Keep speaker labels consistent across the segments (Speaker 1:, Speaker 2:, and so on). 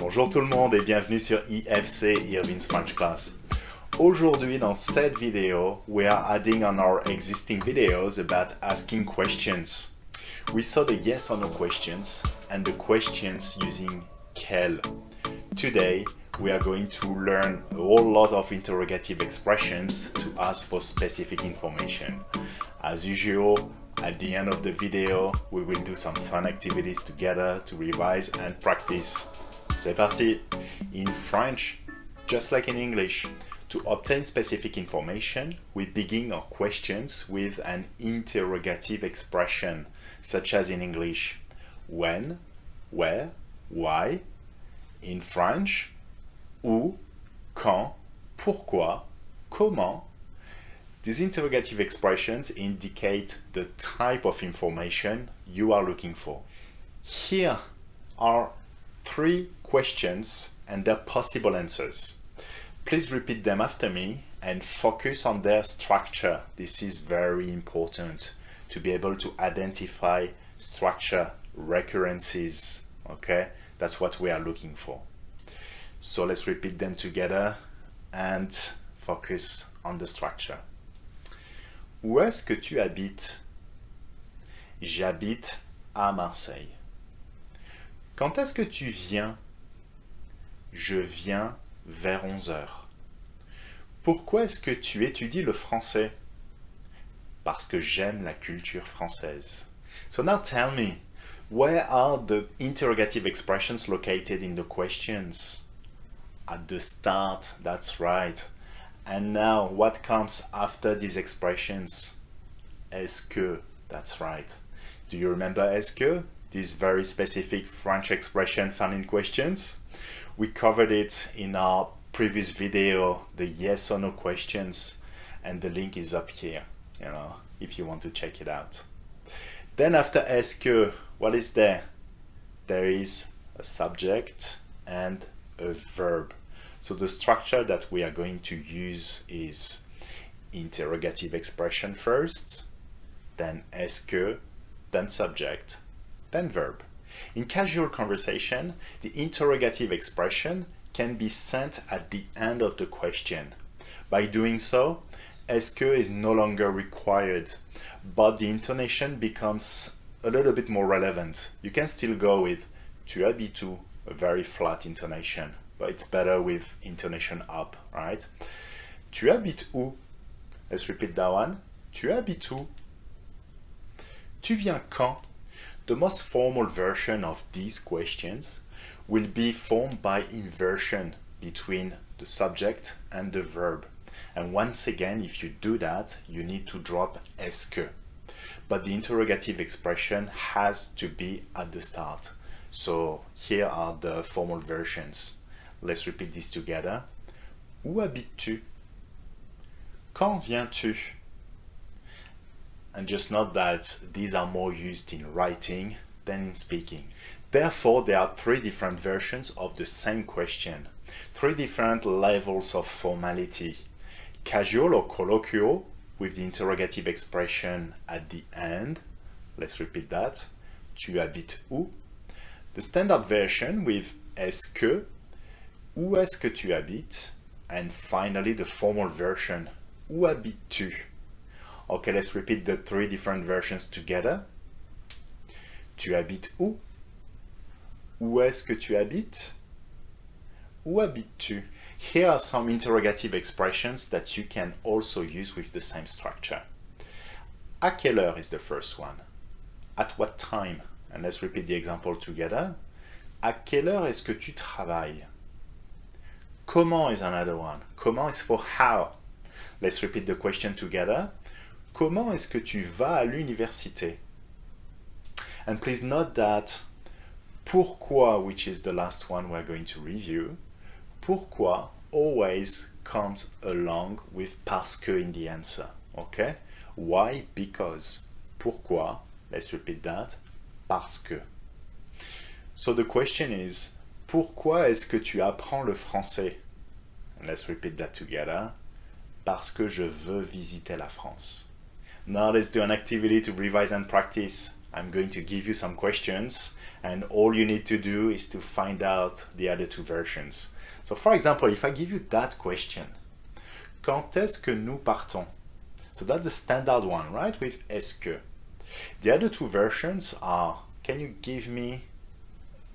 Speaker 1: Bonjour tout le monde et bienvenue sur IFC, Irvin's French Class. Aujourd'hui dans cette vidéo, we are adding on our existing videos about asking questions. We saw the yes or no questions and the questions using quel. Today, we are going to learn a whole lot of interrogative expressions to ask for specific information. As usual, at the end of the video, we will do some fun activities together to revise and practice. C'est parti! In French, just like in English, to obtain specific information, we begin our questions with an interrogative expression, such as in English, when, where, why. In French, où, quand, pourquoi, comment. These interrogative expressions indicate the type of information you are looking for. Here are 3 questions and their possible answers. Please repeat them after me and focus on their structure. This is very important to be able to identify structure, recurrences, okay? That's what we are looking for. So let's repeat them together and focus on the structure. Où est-ce que tu habites? J'habite à Marseille. Quand est-ce que tu viens? Je viens vers 11 heures. Pourquoi est-ce que tu étudies le français? Parce que j'aime la culture française. So now tell me, where are the interrogative expressions located in the questions? At the start, that's right. And now, what comes after these expressions? Est-ce que, that's right. Do you remember est-ce que? This very specific French expression found in questions. We covered it in our previous video, the yes or no questions, and the link is up here, if you want to check it out. Then after est-ce que, what is there? There is a subject and a verb. So the structure that we are going to use is interrogative expression first, then est-ce que, then subject, then verb. In casual conversation, the interrogative expression can be sent at the end of the question. By doing so, est-ce que is no longer required, but the intonation becomes a little bit more relevant. You can still go with tu habites où, a very flat intonation, but it's better with intonation up, right? Tu habites où? Let's repeat that one. Tu habites où? Tu viens quand? The most formal version of these questions will be formed by inversion between the subject and the verb. And once again, if you do that, you need to drop est-ce que. But the interrogative expression has to be at the start. So here are the formal versions. Let's repeat this together. Où habites-tu? Quand viens-tu? And just note that these are more used in writing than in speaking. Therefore, there are 3 different versions of the same question, 3 different levels of formality. Casual or colloquial, with the interrogative expression at the end. Let's repeat that. Tu habites où? The standard version with est-ce que, où est-ce que tu habites? And finally, the formal version, où habites-tu? Okay, let's repeat the 3 different versions together. Tu habites où? Où est-ce que tu habites? Où habites-tu? Here are some interrogative expressions that you can also use with the same structure. À quelle heure is the first one. At what time? And let's repeat the example together. À quelle heure est-ce que tu travailles? Comment is another one. Comment is for how. Let's repeat the question together. Comment est-ce que tu vas à l'université? And please note that pourquoi, which is the last one we're going to review, pourquoi always comes along with parce que in the answer, okay? Why? Because. Pourquoi? Let's repeat that. Parce que. So the question is, pourquoi est-ce que tu apprends le français? And let's repeat that together. Parce que je veux visiter la France. Now let's do an activity to revise and practice. I'm going to give you some questions, and all you need to do is to find out the other two versions. So for example, if I give you that question, quand est-ce que nous partons? So that's the standard one, right, with est-ce que. The other two versions are, can you give me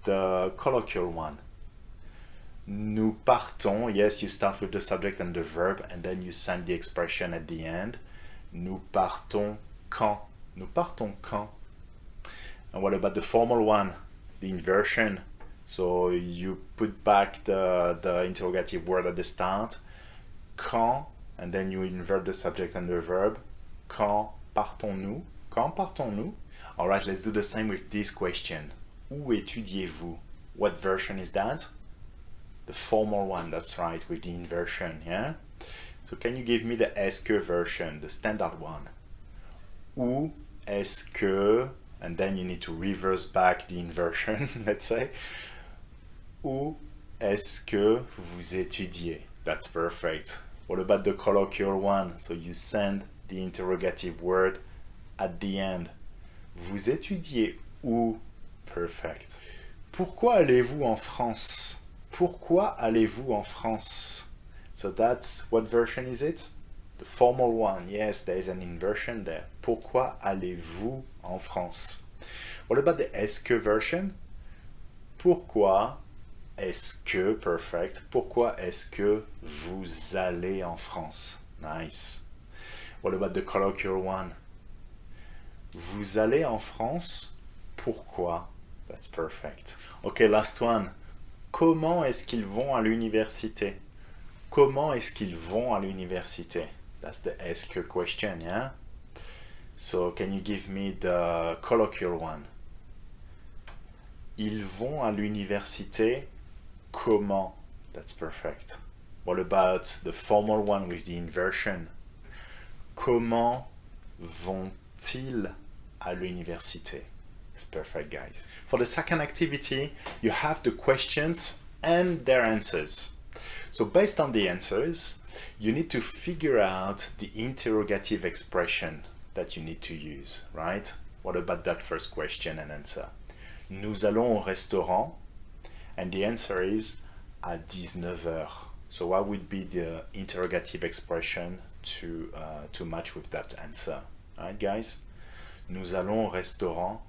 Speaker 1: the colloquial one? Nous partons, yes, you start with the subject and the verb, and then you send the expression at the end. Nous partons quand? Nous partons quand? And what about the formal one, the inversion? So you put back the interrogative word at the start, quand, and then you invert the subject and the verb. Quand partons-nous? Quand partons-nous? All right, let's do the same with this question. Où étudiez-vous? What version is that? The formal one, that's right, with the inversion, yeah? So can you give me the est-ce que version, the standard one? Où est-ce que, and then you need to reverse back the inversion, let's say. Où est-ce que vous étudiez? That's perfect. What about the colloquial one? So you send the interrogative word at the end. Vous étudiez où? Perfect. Pourquoi allez-vous en France? Pourquoi allez-vous en France? So that's, what version is it? The formal one. Yes, there is an inversion there. Pourquoi allez-vous en France? What about the est-ce que version? Pourquoi est-ce que, perfect. Pourquoi est-ce que vous allez en France? Nice. What about the colloquial one? Vous allez en France? Pourquoi? That's perfect. Okay, last one. Comment est-ce qu'ils vont à l'université? Comment est-ce qu'ils vont à l'université? That's the est-ce que question, yeah? So can you give me the colloquial one? Ils vont à l'université comment? That's perfect. What about the formal one with the inversion? Comment vont-ils à l'université? It's perfect, guys. For the second activity, you have the questions and their answers. So based on the answers, you need to figure out the interrogative expression that you need to use, right? What about that first question and answer? Nous allons au restaurant, and the answer is à 19h. So what would be the interrogative expression to match with that answer? Right, guys? Nous allons au restaurant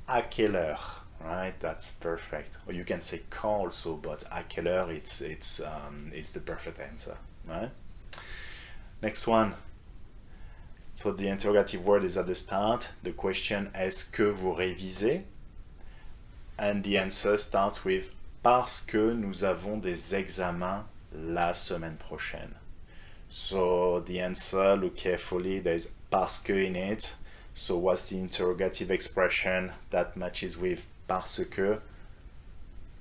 Speaker 1: à quelle heure? Right, that's perfect. Or you can say quand also, but à quelle heure it's the perfect answer. Right? Next one. So the interrogative word is at the start. The question est-ce que vous révisez? And the answer starts with parce que nous avons des examens la semaine prochaine. So the answer, look carefully, there's parce que in it. So what's the interrogative expression that matches with parce que?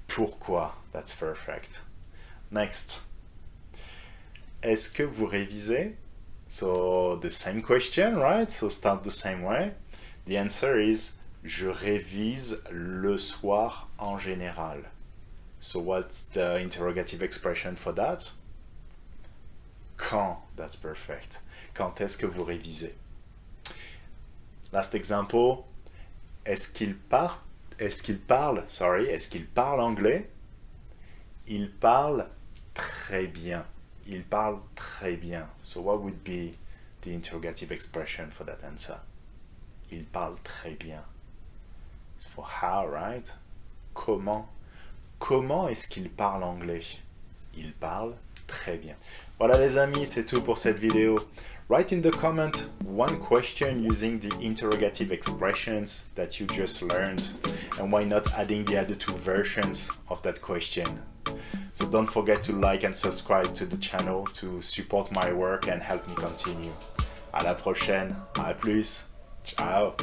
Speaker 1: Pourquoi? That's perfect. Next. Est-ce que vous révisez? So the same question, right? So start the same way. The answer is je révise le soir en général. So what's the interrogative expression for that? Quand? That's perfect. Quand est-ce que vous révisez? Last example. Est-ce qu'il parle anglais? Il parle très bien. Il parle très bien. So what would be the interrogative expression for that answer? Il parle très bien. It's for how, right? Comment? Comment est-ce qu'il parle anglais? Il parle très bien. Voilà les amis, c'est tout pour cette vidéo. Write in the comment one question using the interrogative expressions that you just learned, and why not adding the other two versions of that question. So don't forget to like and subscribe to the channel to support my work and help me continue. À la prochaine, à plus, ciao!